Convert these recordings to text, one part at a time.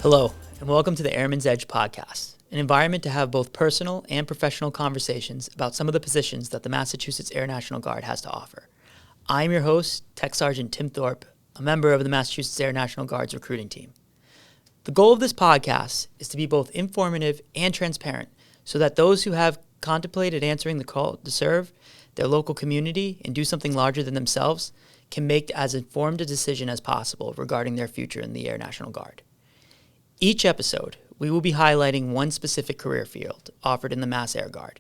Hello, and welcome to the Airman's Edge podcast, an environment to have both personal and professional conversations about some of the positions that the Massachusetts Air National Guard has to offer. I'm your host, Tech Sergeant Tim Thorpe, a member of the Massachusetts Air National Guard's recruiting team. The goal of this podcast is to be both informative and transparent so that those who have contemplated answering the call to serve their local community and do something larger than themselves can make as informed a decision as possible regarding their future in the Air National Guard. Each episode, we will be highlighting one specific career field offered in the Mass Air Guard.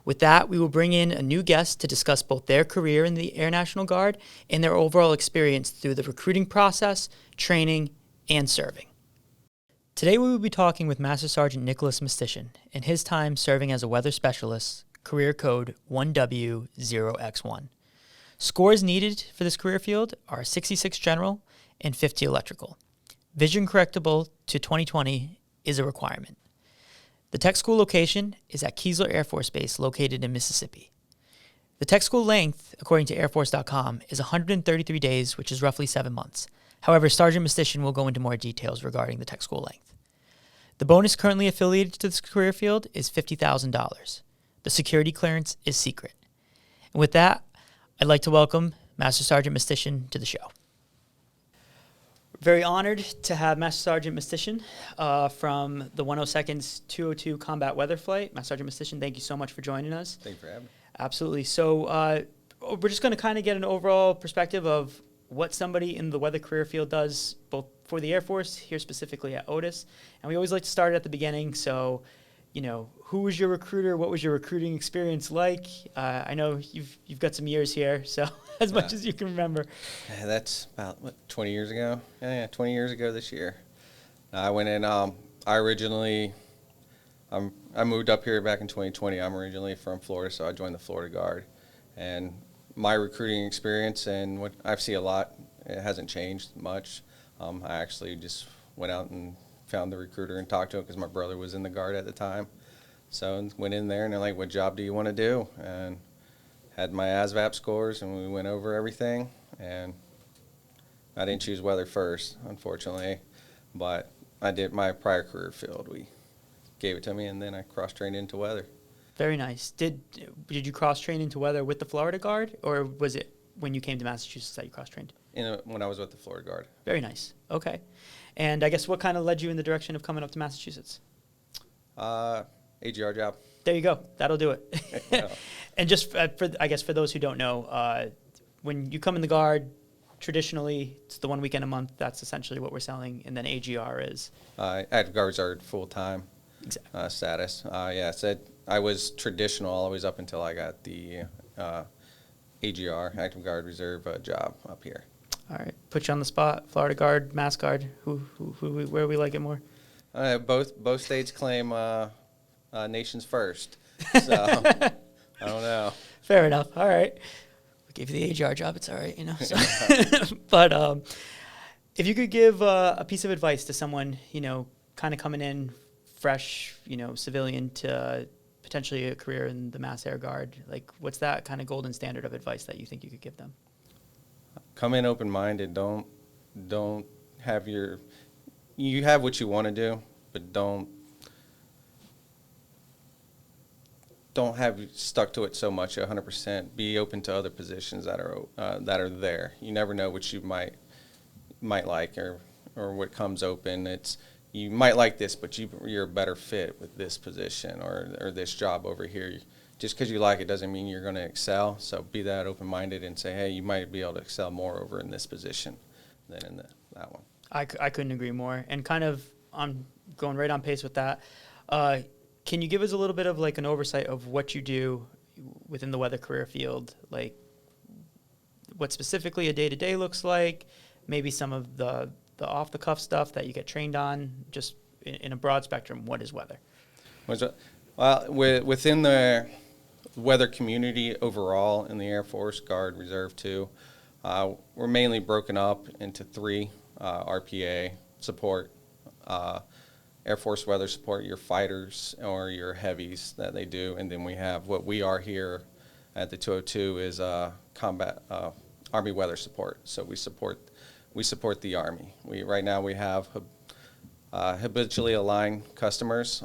With that, we will bring in a new guest to discuss both their career in the Air National Guard and their overall experience through the recruiting process, training, and serving. Today we will be talking with Master Sergeant Nicholas Mistisshen and his time serving as a weather specialist, career code 1W0X1. Scores needed for this career field are 66 general and 50 electrical. Vision correctable to 20/20 is a requirement. The tech school location is at Keesler Air Force Base located in Mississippi. The tech school length, according to airforce.com, is 133 days, which is roughly 7 months. However, Sergeant Mistisshen will go into more details regarding the tech school length. The bonus currently affiliated to this career field is $50,000. The security clearance is secret. And with that, I'd like to welcome Master Sergeant Mistisshen to the show. Very honored to have Master Sergeant Mistisshen from the 102nd's 202 Combat Weather Flight. Master Sergeant Mistisshen, thank you so much for joining us. Thank you for having me. Absolutely. So we're just going to kind of get an overall perspective of what somebody in the weather career field does, both for the Air Force, here specifically at Otis. And we always like to start at the beginning. So, you know, who was your recruiter? What was your recruiting experience like? I know you've got some years here, so as much as you can remember. Yeah, that's about, 20 years ago? Yeah, 20 years ago this year. I went in, I moved up here back in 2020. I'm originally from Florida, so I joined the Florida Guard. And my recruiting experience and what I see a lot, it hasn't changed much. I actually just went out and found the recruiter and talked to him because my brother was in the Guard at the time. So went in there and they're like, what job do you want to do? And had my ASVAB scores and we went over everything. And I didn't choose weather first, unfortunately, but I did my prior career field. We gave it to me and then I cross-trained into weather. Very nice. Did you cross-train into weather with the Florida Guard, or was it when you came to Massachusetts that you cross-trained? When I was with the Florida Guard. Very nice. Okay. And I guess what kind of led you in the direction of coming up to Massachusetts? AGR job. There you go. That'll do it. Yeah. And just for those who don't know, when you come in the Guard, traditionally it's the 1 weekend a month. That's essentially what we're selling, and then AGR is. Active Guard Reserve full-time status. So I was traditional always up until I got the AGR, Active Guard Reserve job up here. All right, put you on the spot. Florida Guard, Mass Guard. Where we like it more? Both states claim nations first, so I don't know. Fair enough. All right, we gave you the AGR job. It's all right, you know. So. But if you could give a piece of advice to someone, you know, kind of coming in fresh, you know, civilian to potentially a career in the Mass Air Guard, like what's that kind of golden standard of advice that you think you could give them? Come in open-minded. Don't have you have what you want to do, but don't have stuck to it so much 100%. Be open to other positions that are there. You never know what you might like or what comes open. You might like this, but you're a better fit with this position or this job over here. Just because you like it doesn't mean you're going to excel. So be that open-minded and say, hey, you might be able to excel more over in this position than in that one. I couldn't agree more. And kind of I'm going right on pace with that. Can you give us a little bit of like an oversight of what you do within the weather career field? Like what specifically a day-to-day looks like, maybe some of the off-the-cuff stuff that you get trained on, just in a broad spectrum, what is weather? Well, within the weather community overall in the Air Force, Guard, Reserve too, we're mainly broken up into three: RPA support, Air Force weather support, your fighters or your heavies that they do, and then we have what we are here at the 202 is combat Army weather support. So we support the Army. Right now we have habitually aligned customers.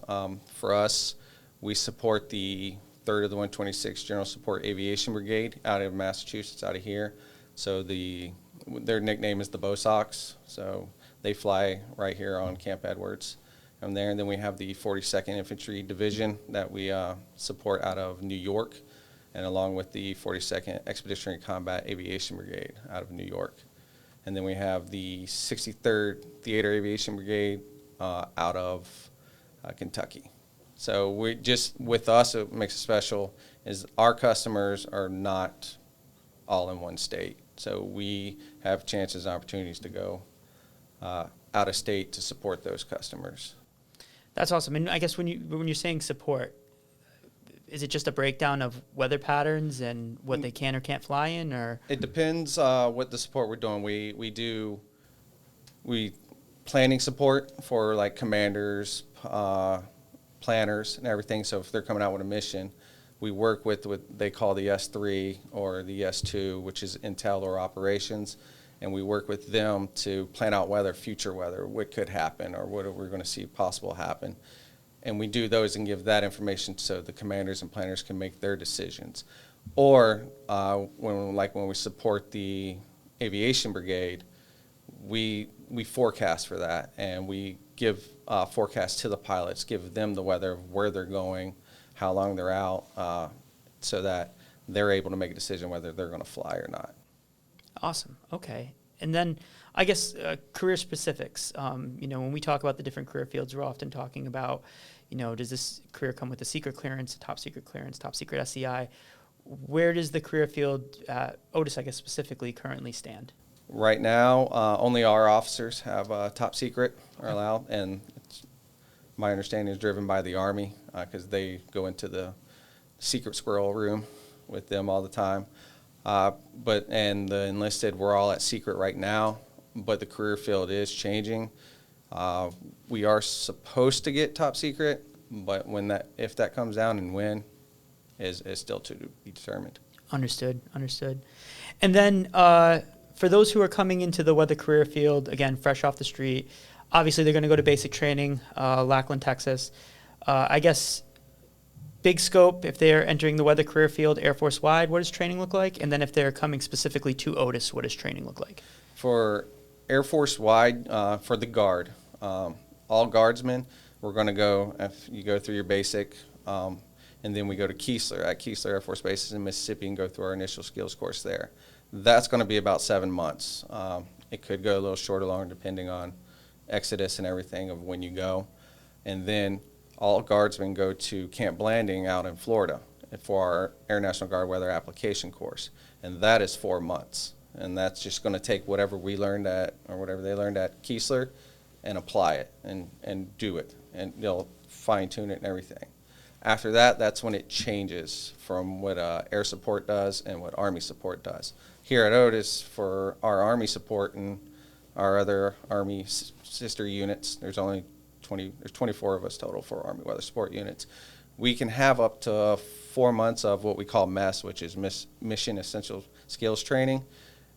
For us, we support the 3rd of the 126th General Support Aviation Brigade out of Massachusetts, out of here. So their nickname is the Bo Sox. So they fly right here on Camp Edwards from there. And then we have the 42nd Infantry Division that we support out of New York, and along with the 42nd Expeditionary Combat Aviation Brigade out of New York. And then we have the 63rd Theater Aviation Brigade out of Kentucky. So we just, with us, it makes it special is our customers are not all in one state. So we have chances and opportunities to go out of state to support those customers. That's awesome. And I guess when you're saying support, is it just a breakdown of weather patterns and what they can or can't fly in, or? It depends what the support we're doing. We planning support for like commanders, planners, and everything. So if they're coming out with a mission, we work with what they call the S3 or the S2, which is intel or operations, and we work with them to plan out future weather, what could happen or what we're going to see possible happen. And we do those and give that information so the commanders and planners can make their decisions. Or when we support the aviation brigade, we forecast for that, and we give forecasts to the pilots, give them the weather of where they're going, how long they're out, so that they're able to make a decision whether they're going to fly or not. Awesome. Okay. And then I guess career specifics. When we talk about the different career fields, we're often talking about, does this career come with a secret clearance, top secret SCI? Where does the career field at Otis, I guess, specifically currently stand? Right now, only our officers have top secret are allowed, and my understanding is driven by the Army because they go into the secret squirrel room with them all the time. And the enlisted, we're all at secret right now, but the career field is changing. We are supposed to get top secret, but if that comes down and when is still to be determined. Understood. And then for those who are coming into the weather career field, again, fresh off the street, obviously they're going to go to basic training, Lackland, Texas. I guess big scope, if they're entering the weather career field, Air Force wide, what does training look like? And then if they're coming specifically to Otis, what does training look like? For Air Force wide, for the Guard, all guardsmen, we're going to go, if you go through your basic, and then we go to Keesler, at Keesler Air Force Base in Mississippi, and go through our initial skills course there. That's going to be about 7 months. It could go a little short or long depending on exodus and everything of when you go. And then all guardsmen go to Camp Blanding out in Florida for our Air National Guard weather application course. And that is 4 months. And that's just going to take whatever we learned at, or whatever they learned at Keesler, and apply it and do it. And they'll fine tune it and everything. After that, that's when it changes from what Air Support does and what Army Support does. Here at Otis, for our Army Support and our other Army sister units, there's 24 of us total for Army Weather Support units. We can have up to 4 months of what we call MESS, which is Mission Essential Skills Training,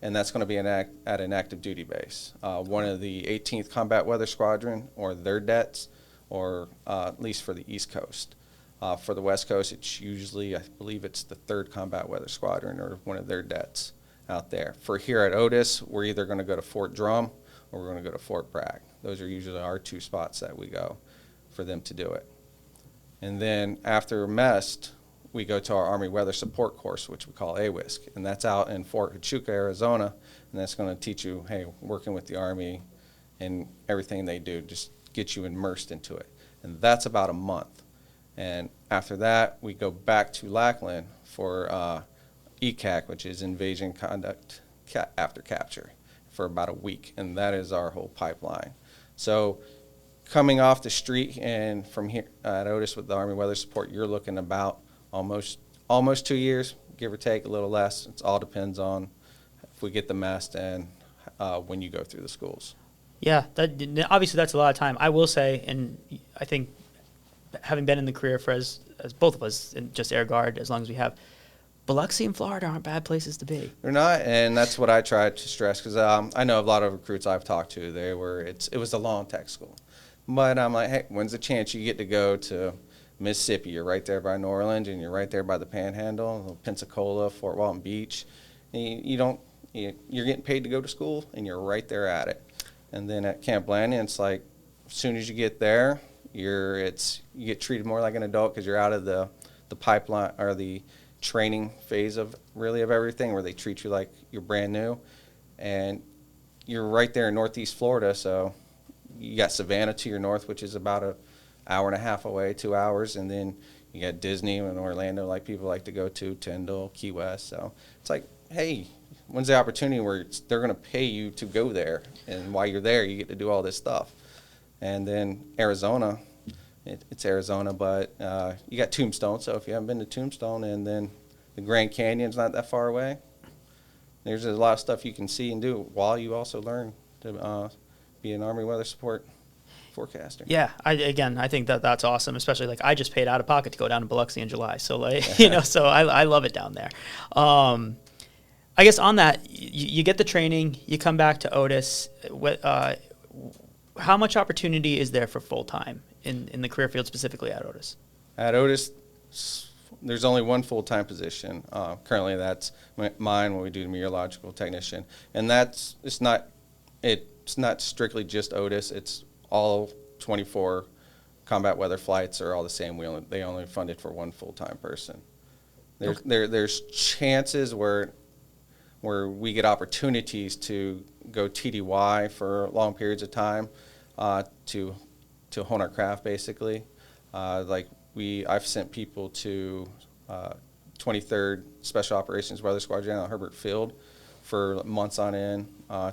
and that's going to be at an active duty base. One of the 18th Combat Weather Squadron, or their DETs, or at least for the East Coast. For the West Coast, it's usually, I believe it's the 3rd Combat Weather Squadron, or one of their DETs out there. For here at Otis, we're either going to go to Fort Drum or we're going to go to Fort Bragg. Those are usually our 2 spots that we go for them to do it. And then after MEST, we go to our Army Weather Support course, which we call AWISC, and that's out in Fort Huachuca, Arizona, and that's going to teach you, hey, working with the Army and everything they do, just get you immersed into it. And that's about a month. And after that, we go back to Lackland for ECAC, which is Invasion Conduct After Capture, for about a week, and that is our whole pipeline. So coming off the street and from here at Otis with the Army Weather Support, you're looking about almost 2 years, give or take, a little less. It all depends on if we get the mast and when you go through the schools. Yeah, obviously that's a lot of time. I will say, and I think having been in the career for as both of us, in just Air Guard, as long as we have, Biloxi and Florida aren't bad places to be. They're not, and that's what I tried to stress, because I know a lot of recruits I've talked to, it was a long tech school. But I'm like, hey, when's the chance you get to go to Mississippi? You're right there by New Orleans, and you're right there by the Panhandle, Pensacola, Fort Walton Beach. And you're getting paid to go to school, and you're right there at it. And then at Camp Landing, it's like, as soon as you get there, you get treated more like an adult because you're out of the pipeline or the training phase of everything, where they treat you like you're brand new. And you're right there in Northeast Florida, so you got Savannah to your north, which is about an hour and a half away, 2 hours, and then you got Disney and Orlando, like people like to go to, Tyndall, Key West. So it's like, hey, when's the opportunity where they're going to pay you to go there, and while you're there, you get to do all this stuff. And then Arizona, it's Arizona, but you got Tombstone. So if you haven't been to Tombstone, and then the Grand Canyon's not that far away, there's a lot of stuff you can see and do while you also learn to be an Army weather support forecaster. Yeah, I think that's awesome, especially like I just paid out of pocket to go down to Biloxi in July. So like, so I love it down there. I guess on that, you get the training, you come back to Otis. How much opportunity is there for full-time in the career field, specifically at Otis? At Otis, there's only one full-time position. Currently, that's mine when we do the meteorological technician. And it's not strictly just Otis. It's all 24 combat weather flights are all the same. They only funded for one full-time person. There's chances where we get opportunities to go TDY for long periods of time to hone our craft, basically. I've sent people to 23rd Special Operations Weather Squadron at Herbert Field for months on end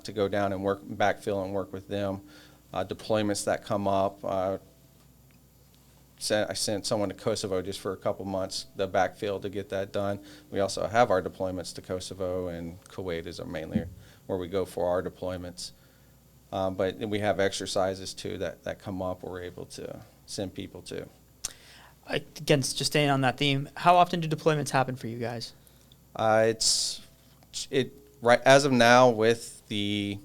to go down and backfill and work with them. Deployments that come up. I sent someone to Kosovo just for a couple months, the backfill, to get that done. We also have our deployments to Kosovo, and Kuwait is mainly where we go for our deployments. But we have exercises too that come up where we're able to send people to. Again, just staying on that theme, how often do deployments happen for you guys? Right as of now, with the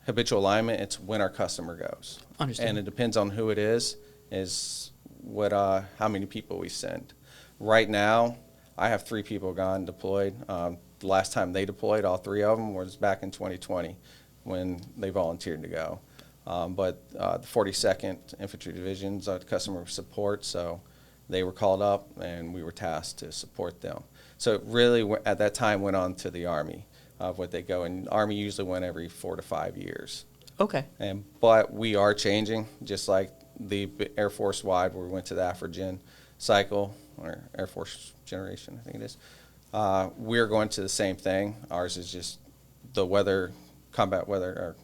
habitual alignment, it's when our customer goes. Understand. And it depends on who it is how many people we send. Right now, I have 3 people gone deployed. The last time they deployed, all 3 of them, was back in 2020 when they volunteered to go. But the 42nd Infantry Division's customer support, so they were called up and we were tasked to support them. So it really, at that time, went on to the Army of what they go. And Army usually went every 4 to 5 years. Okay. But we are changing, just like the Air Force wide, where we went to the AFRIGEN cycle, or Air Force generation, I think it is. We're going to the same thing. Ours is just the combat weather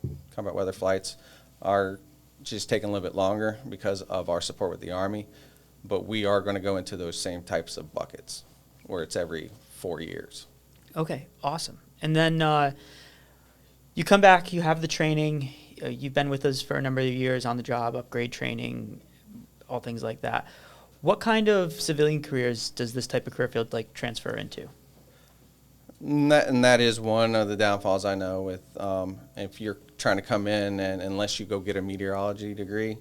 flights are just taking a little bit longer because of our support with the Army. But we are going to go into those same types of buckets, where it's every 4 years. Okay, awesome. And then you come back, you have the training. You've been with us for a number of years on the job, upgrade training, all things like that. What kind of civilian careers does this type of career field transfer into? And that is one of the downfalls I know with if you're trying to come in, and unless you go get a meteorology degree,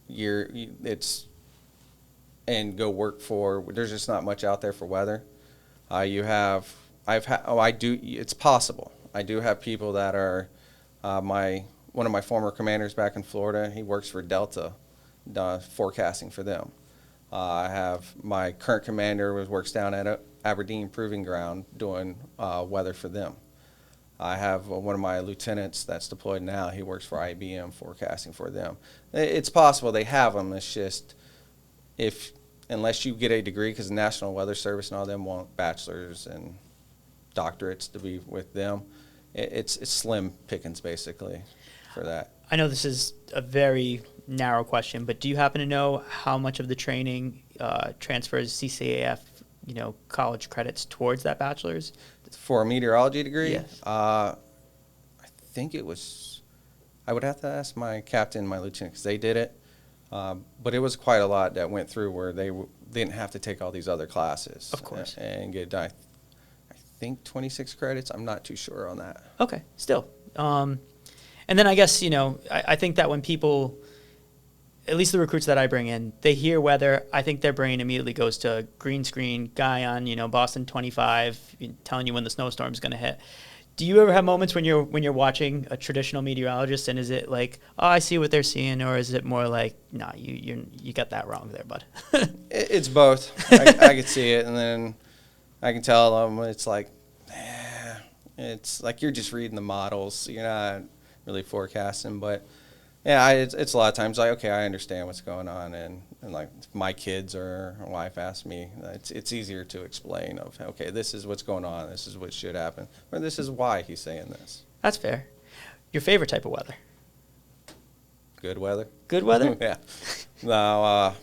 there's just not much out there for weather. It's possible. I do have people that are one of my former commanders back in Florida. He works for Delta, forecasting for them. I have my current commander works down at Aberdeen Proving Ground doing weather for them. I have one of my lieutenants that's deployed now. He works for IBM forecasting for them. It's possible they have them. It's just unless you get a degree, because the National Weather Service and all them want bachelors and doctorates to be with them. It's slim pickings, basically, for that. I know this is a very narrow question, but do you happen to know how much of the training transfers CCAF, college credits towards that bachelor's? For a meteorology degree? Yes. I think it was, I would have to ask my captain, my lieutenant, because they did it. But it was quite a lot that went through where they didn't have to take all these other classes. Of course. And get, I think, 26 credits. I'm not too sure on that. Okay, still. And And then I guess, I think that when people, at least the recruits that I bring in, they hear weather, I think their brain immediately goes to green screen, guy on, Boston 25, telling you when the snowstorm's going to hit. Do you ever have moments when you're watching a traditional meteorologist, and is it like, oh, I see what they're seeing, or is it more like, nah, you got that wrong there, bud? It's both. I can see it, and then I can tell them it's like, it's like you're just reading the models. You're not really forecasting, but yeah, it's a lot of times like, okay, I understand what's going on, and like my kids or wife ask me, it's easier to explain of, okay, this is what's going on, this is what should happen, or this is why he's saying this. That's fair. Your favorite type of weather? Good weather. Good weather? Yeah. No, I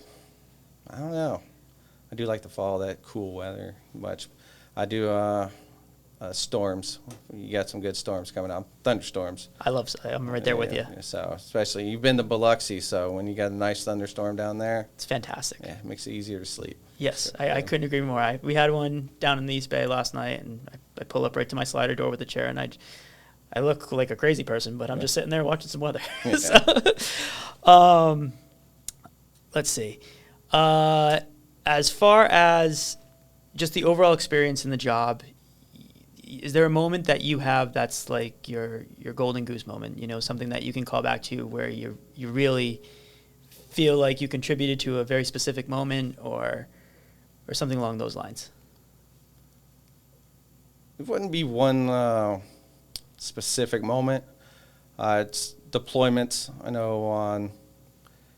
don't know. I do like the fall, that cool weather much. I do storms. You got some good storms coming out. Thunderstorms. I'm right there with you. So especially, you've been to Biloxi, so when you got a nice thunderstorm down there, it's fantastic. Yeah, it makes it easier to sleep. Yes, I couldn't agree more. We had one down in the East Bay last night, and I pull up right to my slider door with a chair, and I look like a crazy person, but I'm just sitting there watching some weather. Yeah. So, let's see. As far as just the overall experience in the job, is there a moment that you have that's like your golden goose moment? Something that you can call back to where you really feel like you contributed to a very specific moment, or something along those lines? It wouldn't be one specific moment. It's deployments. I know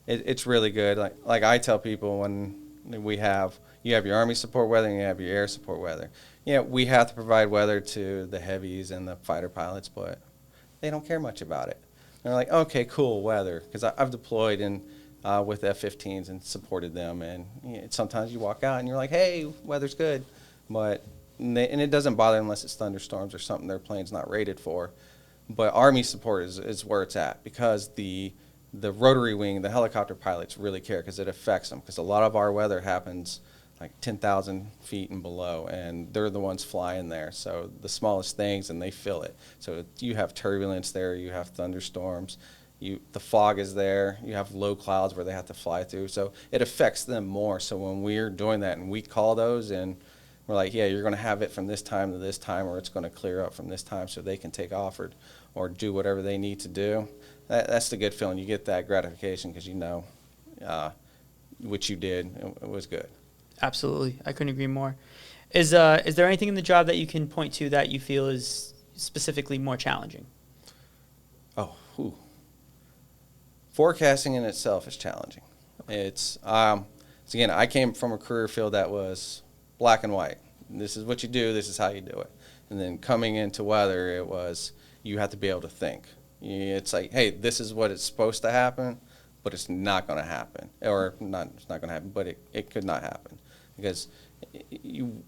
it's really good. Like I tell people, when you have your Army support weather and you have your air support weather. Yeah, we have to provide weather to the heavies and the fighter pilots, but they don't care much about it. They're like, okay, cool, weather, because I've deployed with F-15s and supported them, and sometimes you walk out and you're like, hey, weather's good, and it doesn't bother them unless it's thunderstorms or something their plane's not rated for. But Army support is where it's at, because the rotary wing, the helicopter pilots really care, because it affects them, because a lot of our weather happens like 10,000 feet and below, and they're the ones flying there. So the smallest things, and they feel it. So you have turbulence there, you have thunderstorms, the fog is there, you have low clouds where they have to fly through. So it affects them more. So when we're doing that and we call those, and we're like, yeah, you're going to have it from this time to this time, or it's going to clear up from this time, so they can take off or do whatever they need to do. That's the good feeling. You get that gratification because what you did, it was good. Absolutely. I couldn't agree more. Is there anything in the job that you can point to that you feel is specifically more challenging? Forecasting in itself is challenging. It's again, I came from a career field that was black and white. This is what you do, this is how you do it. And then coming into weather, it was, you have to be able to think. It's like, hey, this is what it's supposed to happen, but it's not going to happen. Or it's not going to happen, but it could not happen. Because you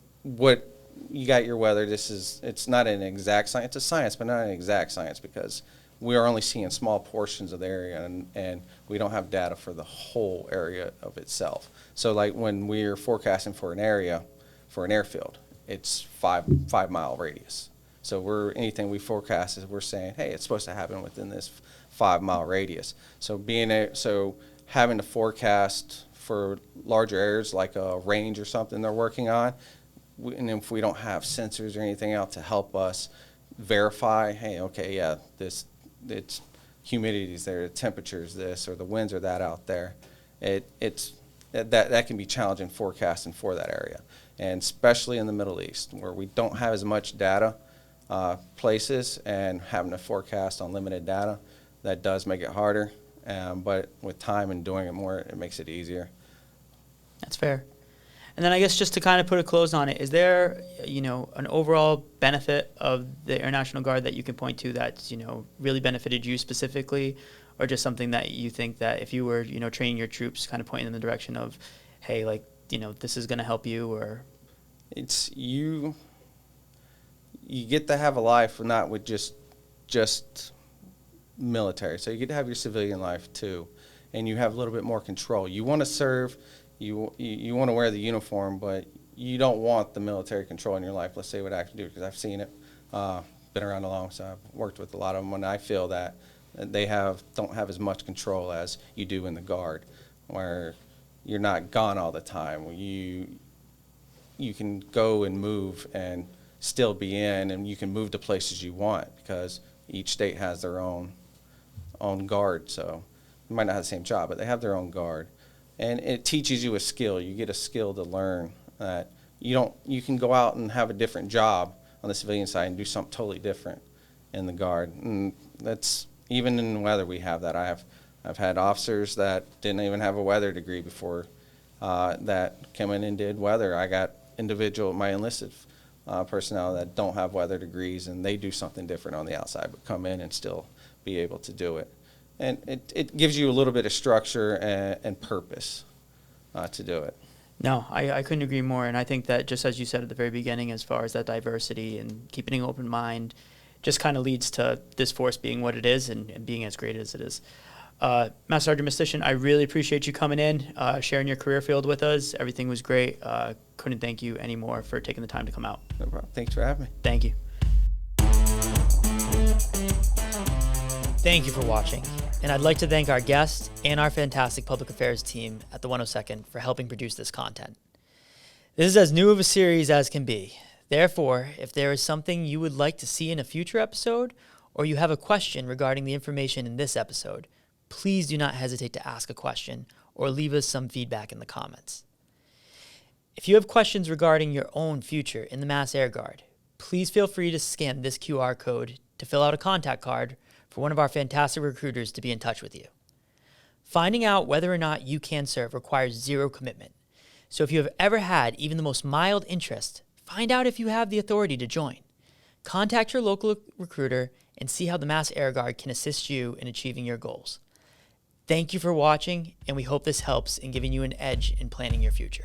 got your weather, it's not an exact science. It's a science, but not an exact science, because we are only seeing small portions of the area, and we don't have data for the whole area of itself. So like when we're forecasting for an area, for an airfield, it's 5 mile radius. So anything we forecast is, we're saying, hey, it's supposed to happen within this 5 mile radius. So having to forecast for larger areas like a range or something they're working on, and if we don't have sensors or anything else to help us verify, hey, okay, yeah, it's humidity's there, the temperature's this, or the winds are that out there, that can be challenging forecasting for that area, and especially in the Middle East where we don't have as much data places, and having to forecast on limited data, that does make it harder. But with time and doing it more, it makes it easier. That's fair. And then I guess just to kind of put a close on it, is there, an overall benefit of the Air National Guard that you can point to that's, really benefited you specifically, or just something that you think that if you were, training your troops, kind of pointing in the direction of, hey, like, this is going to help you, or? It's you get to have a life not with just military. So you get to have your civilian life too, and you have a little bit more control. You want to serve, you want to wear the uniform, but you don't want the military control in your life. Let's say what active duty, because I've seen it, been around a long time. I've worked with a lot of them, and I feel that They don't have as much control as you do in the Guard, where you're not gone all the time. You can go and move and still be in, and you can move to places you want because each state has their own Guard. So you might not have the same job, but they have their own Guard, and it teaches you a skill. You get a skill to learn that you can go out and have a different job on the civilian side and do something totally different in the Guard. And that's even in weather. We have that. I've had officers that didn't even have a weather degree before that came in and did weather. I got my enlisted personnel that don't have weather degrees, and they do something different on the outside, but come in and still be able to do it. And it gives you a little bit of structure and purpose to do it. No, I couldn't agree more. And I think that, just as you said at the very beginning, as far as that diversity and keeping an open mind, just kind of leads to this force being what it is and being as great as it is. Master Sergeant Mistisshen, I really appreciate you coming in, sharing your career field with us. Everything was great. Couldn't thank you anymore for taking the time to come out. No problem. Thanks for having me. Thank you. Thank you for watching. And I'd like to thank our guest and our fantastic public affairs team at the 102nd for helping produce this content. This is as new of a series as can be. Therefore, if there is something you would like to see in a future episode, or you have a question regarding the information in this episode, please do not hesitate to ask a question or leave us some feedback in the comments. If you have questions regarding your own future in the Mass Air Guard, please feel free to scan this QR code to fill out a contact card for one of our fantastic recruiters to be in touch with you. Finding out whether or not you can serve requires zero commitment. So if you have ever had even the most mild interest, find out if you have the authority to join. Contact your local recruiter and see how the Mass Air Guard can assist you in achieving your goals. Thank you for watching, and we hope this helps in giving you an edge in planning your future.